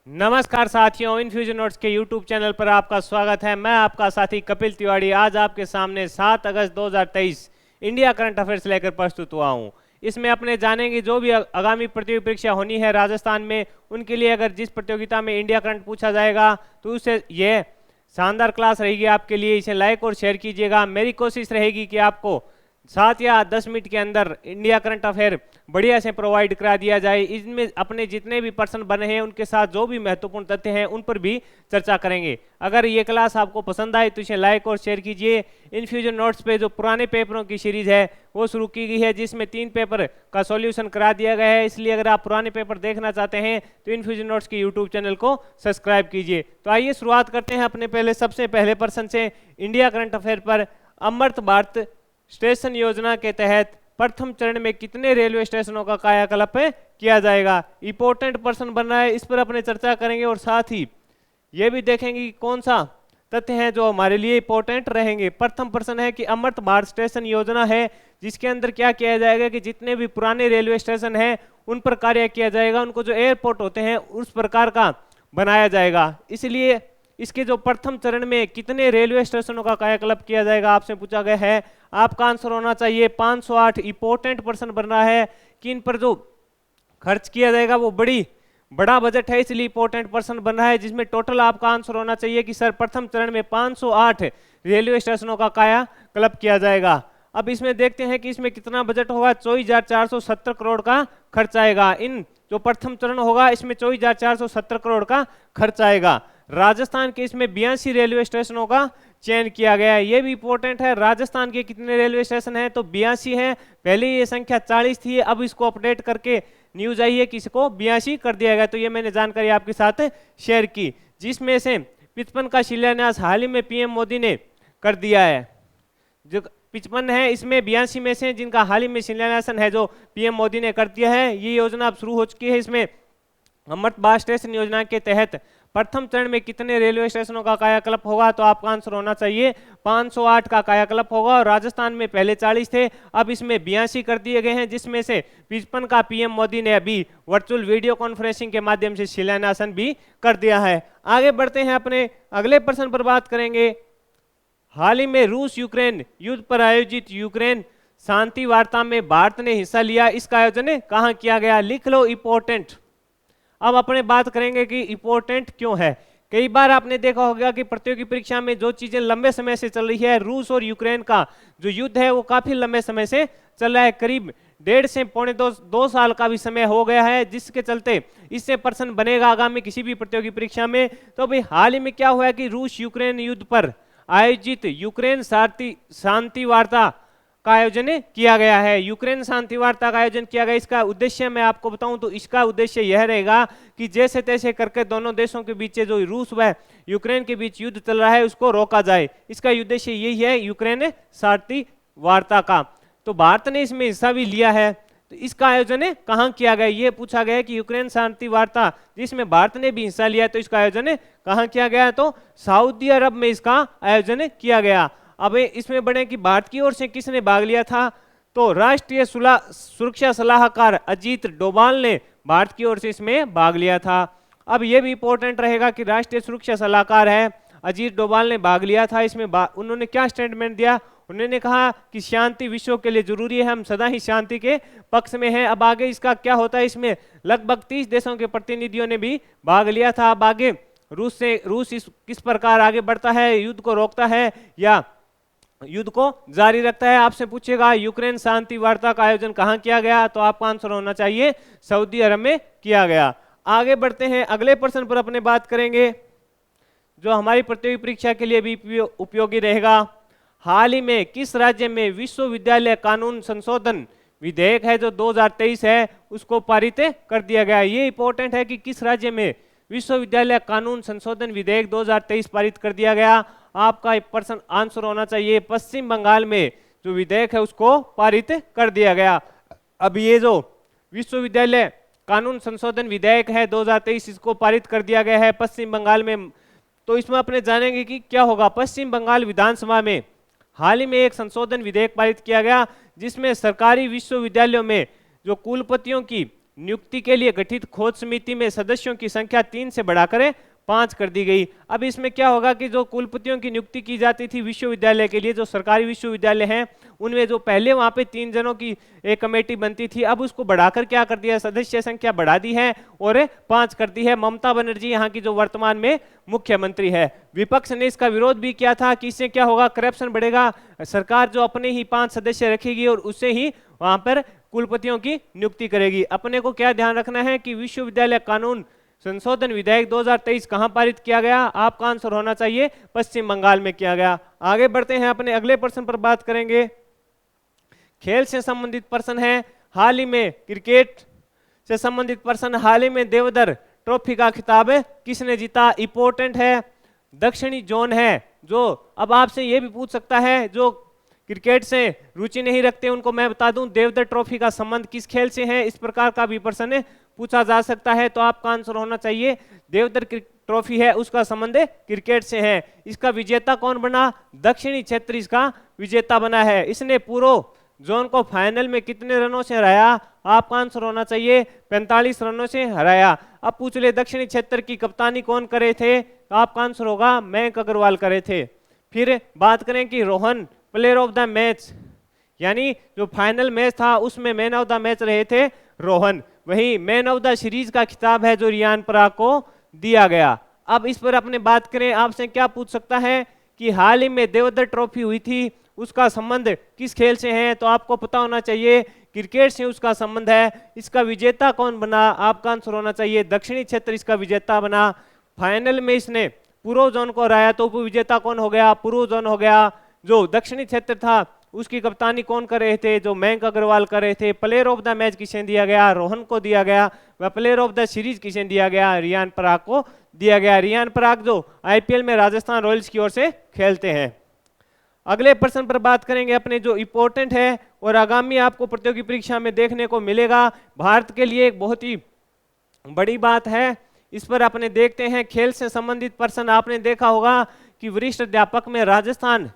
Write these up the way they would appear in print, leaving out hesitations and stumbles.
नमस्कार साथियों, infusion notes के यूट्यूब चैनल पर आपका स्वागत है। मैं आपका साथी कपिल तिवारी आज आपके सामने 7 अगस्त 2023 इंडिया करंट अफेयर्स लेकर प्रस्तुत हुआ हूं। इसमें अपने जानेंगे जो भी आगामी प्रतियोगी परीक्षा होनी है राजस्थान में, उनके लिए अगर जिस प्रतियोगिता में इंडिया करंट पूछा जाएगा तो उससे यह शानदार क्लास रहेगी आपके लिए। इसे लाइक और शेयर कीजिएगा। मेरी कोशिश रहेगी कि आपको 7 या 10 मिनट के अंदर इंडिया करंट अफेयर बढ़िया से प्रोवाइड करा दिया जाए। इसमें अपने जितने भी पर्सन बने हैं उनके साथ जो भी महत्वपूर्ण तथ्य हैं उन पर भी चर्चा करेंगे। अगर ये क्लास आपको पसंद आए तो इसे लाइक और शेयर कीजिए। इन्फ्यूजन नोट्स पे जो पुराने पेपरों की सीरीज है वो शुरू की गई है, जिसमें 3 पेपर का सॉल्यूशन करा दिया गया है। इसलिए अगर आप पुराने पेपर देखना चाहते हैं तो इन्फ्यूजन नोट्स के यूट्यूब चैनल को सब्सक्राइब कीजिए। तो आइए शुरुआत करते हैं अपने सबसे पहले पर्सन से इंडिया करंट अफेयर पर। अमृत भारत स्टेशन योजना के तहत प्रथम चरण में कितने रेलवे स्टेशनों का कायाकल्प किया जाएगा? इंपॉर्टेंट पर्सन बन रहा है, इस पर अपने चर्चा करेंगे और साथ ही ये भी देखेंगे कि कौन सा तथ्य हैं जो हमारे लिए इंपॉर्टेंट रहेंगे। प्रथम पर्सन है कि अमृत भारत स्टेशन योजना है, जिसके अंदर क्या किया जाएगा कि जितने भी पुराने रेलवे स्टेशन हैं उन पर कार्य किया जाएगा, उनको जो एयरपोर्ट होते हैं उस प्रकार का बनाया जाएगा। इसलिए इसके जो प्रथम चरण में कितने रेलवे स्टेशनों का कायाकल्प किया जाएगा आपसे पूछा गया है। आपका आंसर होना चाहिए 508। इंपॉर्टेंट पर्सन बन रहा है कि इन पर जो खर्च किया जाएगा वो बड़ा बजट है, इसलिए इंपॉर्टेंट पर्सन बन रहा है, जिसमें टोटल आपका आंसर होना चाहिए कि सर प्रथम चरण में 508 रेलवे स्टेशनों का कायाकल्प किया जाएगा। अब इसमें देखते हैं कि इसमें कितना बजट होगा। 24,470 करोड़ का खर्च आएगा। इन जो प्रथम चरण होगा इसमें 24,470 करोड़ का खर्च आएगा। राजस्थान के इसमें 82 रेलवे स्टेशनों का चयन किया गया है। ये भी इंपॉर्टेंट है। राजस्थान के कितने रेलवे स्टेशन हैं तो 82 हैं। पहले ये संख्या 40 थी, अब इसको अपडेट करके न्यूज आई है कि इसको 82 कर दिया गया। तो ये मैंने जानकारी आपके साथ शेयर की, जिसमें से 55 का शिलान्यास हाल ही में पीएम मोदी ने कर दिया है। जो 55 है इसमें 82 में से जिनका हाल ही में शिलान्यास है जो पीएम मोदी ने कर दिया है। ये योजना अब शुरू हो चुकी है। इसमें अमृत भारत स्टेशन योजना के तहत प्रथम चरण में कितने रेलवे स्टेशनों का कायाकल्प होगा तो आपका आंसर होना चाहिए 508 का कायाकल्प होगा। और राजस्थान में पहले 40 थे, अब इसमें 82 कर दिए गए हैं, जिसमें से 55 का पीएम मोदी ने अभी वर्चुअल वीडियो कॉन्फ्रेंसिंग के माध्यम से शिलान्यास भी कर दिया है। आगे बढ़ते हैं, अपने अगले प्रश्न पर बात करेंगे। हाल ही में रूस यूक्रेन युद्ध पर आयोजित यूक्रेन शांति वार्ता में भारत ने हिस्सा लिया। इसका आयोजन कहाँ किया गया? लिख लो इंपॉर्टेंट। अब अपने बात करेंगे कि इंपॉर्टेंट क्यों है। कई बार आपने देखा होगा कि प्रतियोगी परीक्षा में जो चीजें लंबे समय से चल रही है, रूस और यूक्रेन का जो युद्ध है वो काफी लंबे समय से चल रहा है, करीब 1.5 से पौने 2 साल का भी समय हो गया है, जिसके चलते इससे प्रश्न बनेगा आगामी किसी भी प्रतियोगी परीक्षा में। तो भाई हाल ही में क्या हुआ है कि रूस यूक्रेन युद्ध पर आयोजित यूक्रेन शांति वार्ता का आयोजन किया गया है। यूक्रेन शांति वार्ता का आयोजन किया गया। इसका उद्देश्य मैं आपको बताऊं तो इसका उद्देश्य यह रहेगा कि जैसे तैसे करके दोनों देशों के बीच जो रूस व यूक्रेन के बीच युद्ध चल रहा है उसको रोका जाए। इसका उद्देश्य यही है यूक्रेन शांति वार्ता का। तो भारत ने इसमें हिस्सा भी लिया है। तो इसका आयोजन कहाँ किया गया? ये पूछा गया कि यूक्रेन शांति वार्ता जिसमें भारत ने भी हिस्सा लिया, तो इसका आयोजन कहाँ किया गया? तो सऊदी अरब में इसका आयोजन किया गया। अब इसमें बढ़े कि भारत की ओर से किसने भाग लिया था? तो राष्ट्रीय सुरक्षा सलाहकार अजीत डोभाल ने भारत की ओर से इसमें भाग लिया था। अब यह भी इंपॉर्टेंट रहेगा कि राष्ट्रीय सुरक्षा सलाहकार है अजीत डोभाल ने भाग लिया था। इसमें उन्होंने क्या स्टेटमेंट दिया? उन्होंने कहा कि शांति विश्व के लिए जरूरी है, हम सदा ही शांति के पक्ष में हैं। अब आगे इसका क्या होता है? इसमें लगभग 30 देशों के प्रतिनिधियों ने भी भाग लिया था। अब आगे रूस किस प्रकार आगे बढ़ता है, युद्ध को रोकता है या युद्ध को जारी रखता है? आपसे पूछेगा यूक्रेन शांति वार्ता का आयोजन कहाँ किया गया, तो आपका आंसर होना चाहिए सऊदी अरब में किया गया। आगे बढ़ते हैं, अगले प्रश्न पर अपने बात करेंगे जो हमारी प्रतियोगी परीक्षा के लिए भी उपयोगी रहेगा। हाल ही में किस राज्य में विश्वविद्यालय कानून संशोधन विधेयक है जो 2023 है उसको पारित कर दिया गया? ये इंपॉर्टेंट है कि किस राज्य में विश्वविद्यालय कानून संशोधन विधेयक 2023 पारित कर दिया गया। आपका प्रश्न आंसर होना चाहिए पश्चिम बंगाल में जो विधेयक है उसको पारित कर दिया गया। अब ये जो विश्वविद्यालय कानून संशोधन विधेयक है 2023 इसको पारित कर दिया गया है पश्चिम बंगाल में। तो इसमें अपने जानेंगे कि क्या होगा। पश्चिम बंगाल विधानसभा में हाल ही में एक संशोधन विधेयक पारित किया गया जिसमें सरकारी विश्वविद्यालयों में जो कुलपतियों की नियुक्ति के लिए गठित खोज समिति में सदस्यों की संख्या 3 से बढ़ाकर 5 कर दी गई। अब इसमें क्या होगा कि जो कुलपतियों की नियुक्ति की जाती थी विश्वविद्यालय के लिए, जो सरकारी विश्वविद्यालय हैं उनमें जो पहले वहां पे 3 जनों की एक कमेटी बनती थी, अब उसको बढ़ाकर क्या कर दिया, सदस्य संख्या बढ़ा दी है और 5 कर दी है। ममता बनर्जी यहाँ की जो वर्तमान में मुख्यमंत्री है। विपक्ष ने इसका विरोध भी किया था कि इससे क्या होगा, करप्शन बढ़ेगा, सरकार जो अपने ही 5 सदस्य रखेगी और उससे ही वहां पर कुलपतियों की नियुक्ति करेगी। अपने को क्या ध्यान रखना है कि विश्वविद्यालय कानून संशोधन विधेयक 2023 कहां पारित किया गया, आपका आंसर होना चाहिए पश्चिम बंगाल में किया गया। आगे बढ़ते हैं, अपने अगले प्रश्न पर बात करेंगे। खेल से संबंधित प्रश्न है। हाल ही में क्रिकेट से संबंधित प्रश्न, हाल ही में देवधर ट्रॉफी का खिताब किसने जीता, इंपॉर्टेंट है, दक्षिणी जोन है। जो अब आपसे ये भी पूछ सकता है, जो क्रिकेट से रुचि नहीं रखते उनको मैं बता दूं देवधर ट्रॉफी का संबंध किस खेल से है, इस प्रकार का भी प्रश्न पूछा जा सकता है। तो आपका आंसर होना चाहिए देवधर ट्रॉफी है उसका संबंध क्रिकेट से है। इसका विजेता कौन बना, दक्षिणी क्षेत्र इसका विजेता बना है। इसने पूर्व जोन को फाइनल में कितने रनों से हराया, आपका आंसर होना चाहिए 45 रनों से हराया। अब पूछ ले दक्षिणी क्षेत्र की कप्तानी कौन करे थे, तो आपका आंसर होगा मयंक अग्रवाल करे थे। फिर बात करें कि Rohan player of the match, यानी जो फाइनल मैच था उसमें मैन ऑफ द मैच रहे थे रोहन। वही मैन ऑफ द सीरीज का खिताब है जो रियान पराग को दिया गया। अब इस पर अपने बात करें, आपसे क्या पूछ सकता है कि हाल ही में देवधर ट्रॉफी हुई थी उसका संबंध किस खेल से है, तो आपको पता होना चाहिए क्रिकेट से उसका संबंध है। इसका विजेता कौन बना, आपका आंसर होना चाहिए दक्षिणी क्षेत्र इसका विजेता बना। फाइनल में इसने पूर्व जोन को हराया, तो उपविजेता कौन हो गया, पूर्व जोन हो गया। जो दक्षिणी क्षेत्र था उसकी कप्तानी कौन कर रहे थे, जो मयंक अग्रवाल कर रहे थे। प्लेयर ऑफ द मैच किसे दिया गया, रोहन को दिया गया। वह प्लेयर ऑफ द सीरीज किसे दिया गया, रियान पराग को दिया गया। रियान पराग जो आईपीएल में राजस्थान रॉयल्स की ओर से खेलते हैं। अगले प्रश्न पर बात करेंगे अपने, जो इंपॉर्टेंट है और आगामी आपको प्रतियोगी परीक्षा में देखने को मिलेगा, भारत के लिए एक बहुत ही बड़ी बात है। इस पर अपने देखते हैं, खेल से संबंधित प्रश्न आपने देखा होगा कि वरिष्ठ अध्यापक में राजस्थान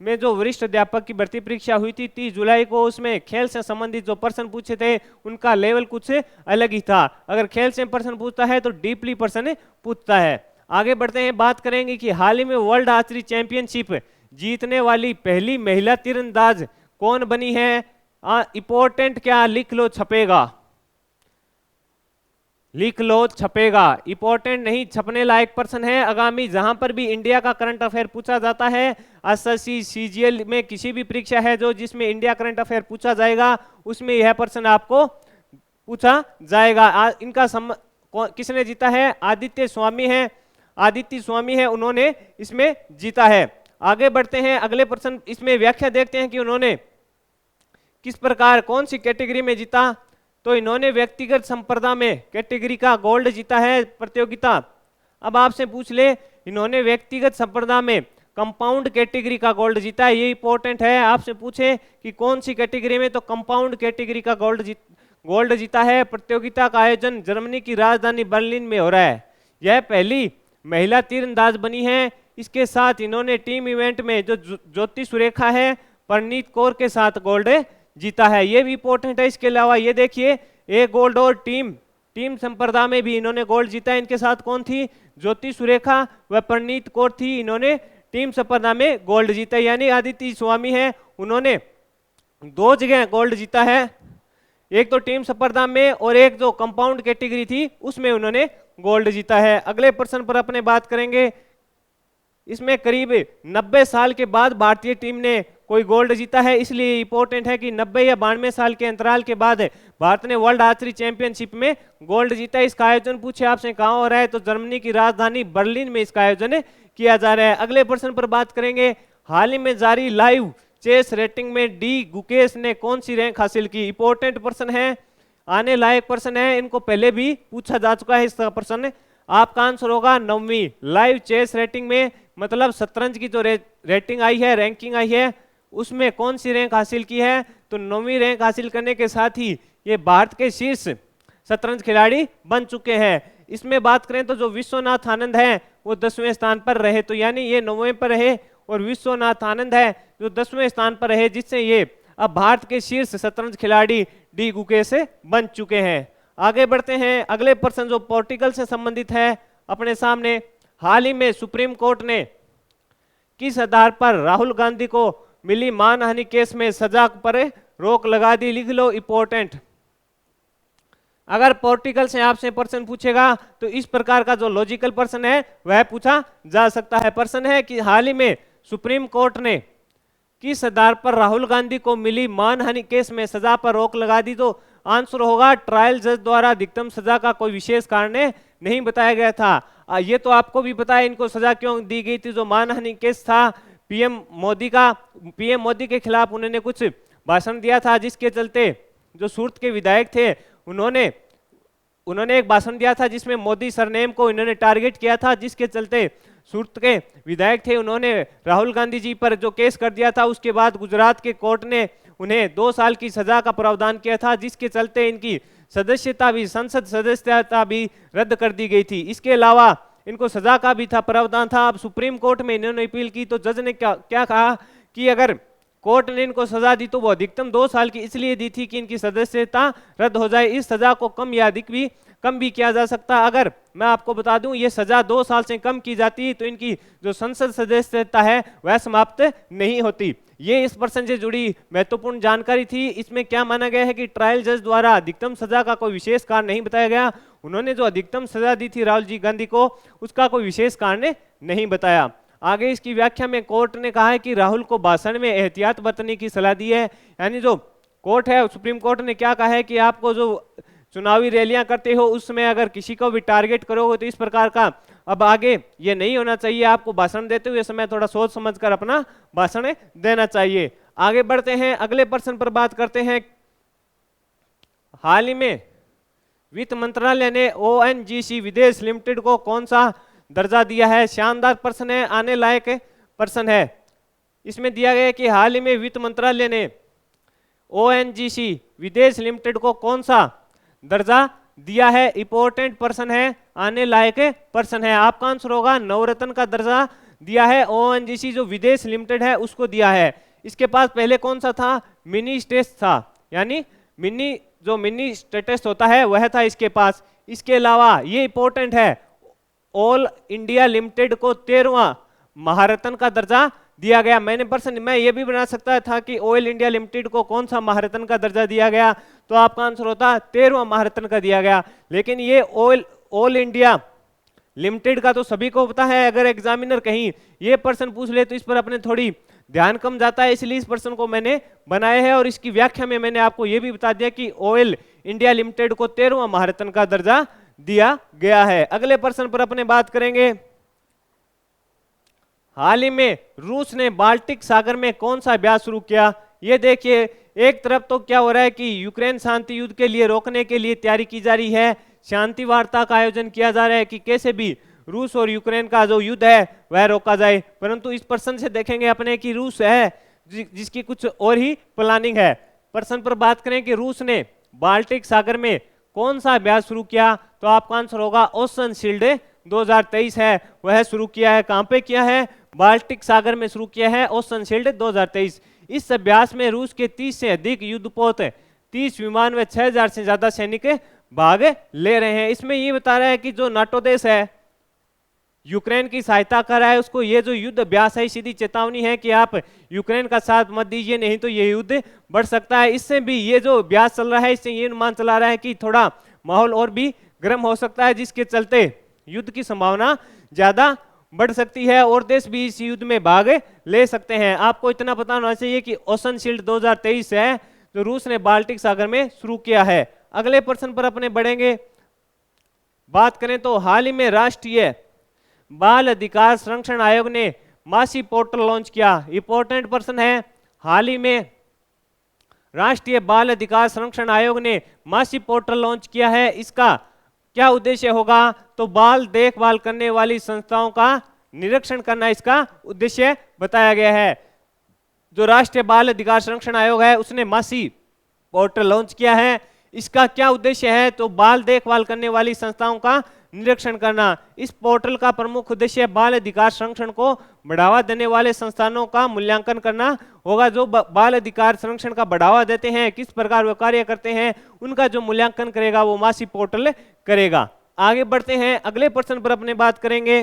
में जो वरिष्ठ अध्यापक की भर्ती परीक्षा हुई थी 30 जुलाई को, उसमें खेल से संबंधित जो प्रश्न पूछे थे उनका लेवल कुछ अलग ही था। अगर खेल से प्रश्न पूछता है तो डीपली प्रश्न पूछता है। आगे बढ़ते हैं, बात करेंगे कि हाल ही में वर्ल्ड आर्चरी चैंपियनशिप जीतने वाली पहली महिला तीरंदाज कौन बनी है। इंपॉर्टेंट क्या, लिख लो छपेगा, लिख लो छपेगा, इंपॉर्टेंट नहीं छपने लायक प्रश्न है। आगामी जहां पर भी इंडिया का करंट अफेयर पूछा जाता है, एसएससी सीजीएल में किसी भी परीक्षा है जो जिसमें इंडिया करंट अफेयर पूछा जाएगा उसमें यह प्रश्न आपको पूछा जाएगा। इनका किसने जीता है, आदित्य स्वामी है, आदित्य स्वामी है, उन्होंने इसमें जीता है। आगे बढ़ते हैं, अगले प्रश्न इसमें व्याख्या देखते हैं कि उन्होंने किस प्रकार कौन सी कैटेगरी में जीता। तो इन्होंने व्यक्तिगत संप्रदा में कैटेगरी का गोल्ड जीता है प्रतियोगिता। अब आपसे पूछ ले, इन्होंने व्यक्तिगत संप्रदा में कंपाउंड कैटेगरी का गोल्ड जीता है, ये इंपॉर्टेंट है। आपसे पूछे कि कौन सी कैटेगरी में, तो कंपाउंड कैटेगरी का गोल्ड जीता है। प्रतियोगिता का आयोजन जर्मनी की राजधानी बर्लिन में हो रहा है। यह पहली महिला तीरंदाज बनी है। इसके साथ इन्होंने टीम इवेंट में जो ज्योति सुरेखा है परनीत कौर के साथ गोल्ड जीता है, ये भी इंपॉर्टेंट है। इसके अलावा ये देखिए एक गोल्ड और टीम संप्रदा में भी इन्होंने गोल्ड जीता है। इनके साथ कौन थी, ज्योति सुरेखा व परनीत कौर थी, इन्होंने टीम संप्रदा में गोल्ड जीता है। यानी आदित्य स्वामी है, उन्होंने 2 जगह गोल्ड जीता है, एक तो टीम संप्रदा में और एक जो कंपाउंड कैटेगरी थी उसमें उन्होंने गोल्ड जीता है। अगले प्रश्न पर अपने बात करेंगे, इसमें करीब 90 साल के बाद भारतीय टीम ने कोई गोल्ड जीता है, इसलिए इंपॉर्टेंट है कि 90 या 92 साल के अंतराल के बाद भारत ने वर्ल्ड आर्चरी चैंपियनशिप में गोल्ड जीता है। इसका आयोजन पूछे आपसे कहाँ हो रहा है, तो जर्मनी की राजधानी बर्लिन में इसका आयोजन किया जा रहा है। अगले प्रश्न पर बात करेंगे, हाल ही में जारी लाइव चेस रेटिंग में डी गुकेश ने कौन सी रैंक हासिल की। इंपॉर्टेंट प्रश्न है, आने लायक प्रश्न है, इनको पहले भी पूछा जा चुका है। इसका प्रश्न आपका आंसर होगा 9वीं लाइव चेस रेटिंग में, मतलब शतरंज की जो रेटिंग आई है, रैंकिंग आई है, उसमें कौन सी रैंक हासिल की है, तो 9वीं रैंक हासिल करने के साथ ही ये भारत के शीर्ष शतरंज खिलाड़ी बन चुके हैं। इसमें बात करें तो जो विश्वनाथ आनंद है वो 10वें स्थान पर रहे, तो यानी ये 9वें पर रहे और विश्वनाथ आनंद है जो 10वें स्थान पर रहे, जिससे ये अब भारत के शीर्ष शतरंज खिलाड़ी डी गुकेश बन चुके हैं। आगे बढ़ते हैं, अगले प्रश्न जो पोर्टिकल से संबंधित है अपने सामने। हाल ही में सुप्रीम कोर्ट ने किस आधार पर राहुल गांधी को मिली मानहानि केस में सजा पर रोक लगा दी? लिख लो, इंपॉर्टेंट। अगर पोर्टिकल से आपसे प्रश्न पूछेगा तो इस प्रकार का जो लॉजिकल प्रश्न है वह पूछा जा सकता है। प्रश्न है कि हाल ही में सुप्रीम कोर्ट ने किस आधार पर राहुल गांधी को मिली मानहानि केस में सजा पर रोक लगा दी? तो आंसर होगा ट्रायल जज द्वारा अधिकतम सजा का कोई विशेष कारण नहीं बताया गया था। ये तो आपको भी पता है इनको सजा क्यों दी गई थी। जो मानहानि केस था पीएम मोदी के खिलाफ उन्होंने कुछ भाषण दिया था, जिसके चलते जो सूरत के विधायक थे उन्होंने एक भाषण दिया था जिसमें मोदी सरनेम को इन्होंने टारगेट किया था, जिसके चलते सूरत के विधायक थे उन्होंने राहुल गांधी जी पर जो केस कर दिया था। उसके बाद गुजरात के कोर्ट ने उन्हें 2 साल की सजा का प्रावधान किया था, जिसके चलते इनकी संसद सदस्यता भी रद्द कर दी गई थी। इसके अलावा इनको सजा का भी था प्रावधान था। अब सुप्रीम कोर्ट में इन्होंने अपील की तो जज ने क्या कहा कि अगर कोर्ट ने इनको सजा दी तो वो अधिकतम 2 साल की इसलिए दी थी कि इनकी सदस्यता रद्द हो जाए। इस सजा को कम या अधिक भी कम भी किया जा सकता। अगर मैं आपको बता दूं ये सजा 2 साल से कम की जाती तो इनकी जो संसद सदस्यता है वह समाप्त नहीं होती। ये इस प्रश्न से जुड़ी महत्वपूर्ण जानकारी थी। इसमें क्या माना गया है कि ट्रायल जज द्वारा अधिकतम सजा का कोई विशेष कारण नहीं बताया गया। उन्होंने जो अधिकतम सजा दी थी राहुल जी गांधी को उसका कोई विशेष कारण नहीं बताया। आगे इसकी व्याख्या में कोर्ट ने कहा है कि राहुल को भाषण में एहतियात बरतने की सलाह दी है। यानी जो कोर्ट है सुप्रीम कोर्ट ने क्या कहा है कि आपको जो चुनावी रैलियां करते हो उसमें अगर किसी को भी टारगेट करोगे तो इस प्रकार का अब आगे ये नहीं होना चाहिए। आपको भाषण देते हुए समय थोड़ा सोच समझकर अपना भाषण देना चाहिए। आगे बढ़ते हैं, अगले प्रश्न पर बात करते हैं। हाल ही में वित्त मंत्रालय ने ONGC विदेश लिमिटेड को कौन सा दर्जा दिया है? शानदार प्रश्न है, आने लायक प्रश्न है। इसमें दिया गया है कि हाल ही में वित्त मंत्रालय ने ONGC विदेश लिमिटेड को कौन सा दर्जा दिया है? इंपॉर्टेंट प्रश्न है, आने लायक प्रश्न है। आपका आंसर होगा नवरत्न का दर्जा दिया है। ONGC जो विदेश लिमिटेड है उसको दिया है। इसके पास पहले कौन सा था? मिनी स्टेटस था, यानी मिनी स्टेटस होता है वह था इसके पास। इसके अलावा ये इंपॉर्टेंट है, ऑल इंडिया लिमिटेड को 13वां महारत्न का दर्जा दिया गया। मैं ये भी बना सकता था कि ऑयल इंडिया लिमिटेड को कौन सा महारत्न का दर्जा दिया गया, तो आपका आंसर होता 13वां महारत्न का दिया गया। लेकिन ये ऑल इंडिया लिमिटेड का तो सभी को पता है। अगर एग्जामिनर कहीं ये प्रश्न पूछ ले तो इस पर अपने थोड़ी ध्यान कम जाता है, इसलिए इस प्रश्न को मैंने बनाया है। और इसकी व्याख्या में मैंने आपको ये भी बता दिया कि ऑयल इंडिया लिमिटेड को 13वां महारत्न का दर्जा दिया गया है। अगले प्रश्न पर अपने बात करेंगे। हाल ही में रूस ने बाल्टिक सागर में कौन सा अभ्यास शुरू किया? ये देखिए, एक तरफ तो क्या हो रहा है कि यूक्रेन शांति युद्ध के लिए रोकने के लिए तैयारी की जा रही है, शांति वार्ता का आयोजन किया जा रहा है कि कैसे भी रूस और यूक्रेन का जो युद्ध है वह रोका जाए। परंतु इस प्रश्न से देखेंगे अपने कि रूस है जिसकी कुछ और ही प्लानिंग है। प्रश्न पर बात करें कि रूस ने बाल्टिक सागर में कौन सा अभ्यास शुरू किया, तो आपका आंसर होगा ओशन शील्ड 2023 है, वह शुरू किया है। कहां पे किया है? बाल्टिक सागर में शुरू किया है ओशन शील्ड 2023। इस अभ्यास में रूस के 30 से अधिक युद्धपोत, 30 विमान व 6000 से ज्यादा सैनिक भाग ले रहे हैं। इसमें ये बता रहा है कि जो नाटो देश है यूक्रेन की सहायता कर रहा है, उसको ये जो युद्ध अभ्यास है सीधी चेतावनी है कि आप यूक्रेन का साथ मत दीजिए, नहीं तो ये युद्ध बढ़ सकता है। इससे भी ये जो अभ्यास चल रहा है इससे ये अनुमान चला रहा है कि थोड़ा माहौल और भी गर्म हो सकता है, जिसके चलते युद्ध की संभावना ज्यादा बढ़ सकती है और देश भी इस युद्ध में भाग ले सकते हैं। आपको इतना पता होना चाहिए कि ओशन शील्ड 2023 है जो रूस ने बाल्टिक सागर में शुरू किया है। अगले प्रश्न पर अपने बढ़ेंगे। बात करें तो हाल ही में राष्ट्रीय बाल अधिकार संरक्षण आयोग ने मासी पोर्टल लॉन्च किया। इंपॉर्टेंट प्रश्न है, हाल ही में राष्ट्रीय बाल अधिकार संरक्षण आयोग ने मासी पोर्टल लॉन्च किया है। इसका क्या उद्देश्य होगा? तो बाल देखभाल करने वाली संस्थाओं का निरीक्षण करना इसका उद्देश्य बताया गया है। जो राष्ट्रीय बाल अधिकार संरक्षण आयोग है उसने मासी पोर्टल लॉन्च किया है। इसका क्या उद्देश्य है? तो बाल देखभाल करने वाली संस्थाओं का निरीक्षण करना। इस पोर्टल का प्रमुख उद्देश्य बाल अधिकार संरक्षण को बढ़ावा देने वाले संस्थानों का मूल्यांकन करना होगा, जो बाल अधिकार संरक्षण का बढ़ावा देते हैं, किस प्रकार वो कार्य करते हैं, उनका जो मूल्यांकन करेगा वो मासी पोर्टल करेगा। आगे बढ़ते हैं, अगले प्रश्न पर अपने बात करेंगे।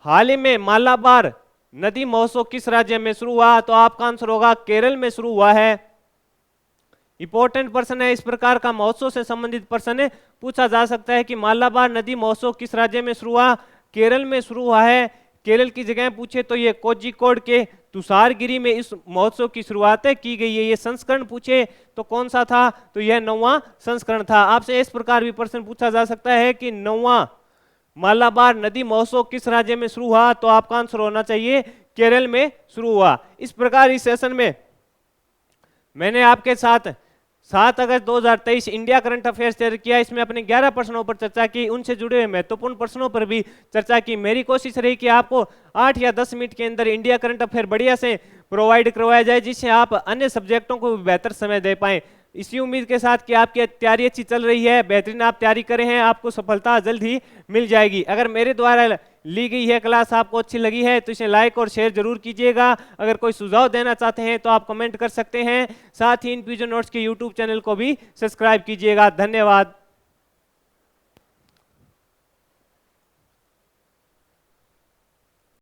हाल ही में मालाबार नदी महोत्सव किस राज्य में शुरू हुआ? तो आपका आंसर होगा केरल में शुरू हुआ है। इंपॉर्टेंट प्रश्न है, इस प्रकार का महोत्सव से संबंधित प्रश्न पूछा जा सकता है कि मालाबार नदी महोत्सव किस राज्य में शुरू हुआ? केरल में शुरू हुआ है। केरल की जगह पूछे तो ये कोझिकोड के तुषारगिरी में इस महोत्सव की शुरुआत की गई है। ये संस्करण पूछे तो कौन सा था? तो यह 9वां संस्करण था। आपसे इस प्रकार भी प्रश्न पूछा जा सकता है कि 9वां मालाबार नदी महोत्सव किस राज्य में शुरू हुआ? तो आपका आंसर होना चाहिए केरल में शुरू हुआ। इस प्रकार इस सेशन में मैंने आपके साथ 7 अगस्त 2023 इंडिया करंट अफेयर्स शेयर किया। इसमें अपने 11 प्रश्नों पर चर्चा की, उनसे जुड़े हुए महत्वपूर्ण प्रश्नों पर भी चर्चा की। मेरी कोशिश रही कि आपको 8 या 10 मिनट के अंदर इंडिया करंट अफेयर बढ़िया से प्रोवाइड करवाया जाए, जिससे आप अन्य सब्जेक्टों को भी बेहतर समय दे पाएं। इसी उम्मीद के साथ कि आपकी तैयारी अच्छी चल रही है, बेहतरीन आप तैयारी करें हैं, आपको सफलता जल्द ही मिल जाएगी। अगर मेरे द्वारा ली गई है क्लास आपको अच्छी लगी है तो इसे लाइक और शेयर जरूर कीजिएगा। अगर कोई सुझाव देना चाहते हैं तो आप कमेंट कर सकते हैं। साथ ही इनफ्यूजन नोट्स के यूट्यूब चैनल को भी सब्सक्राइब कीजिएगा। धन्यवाद।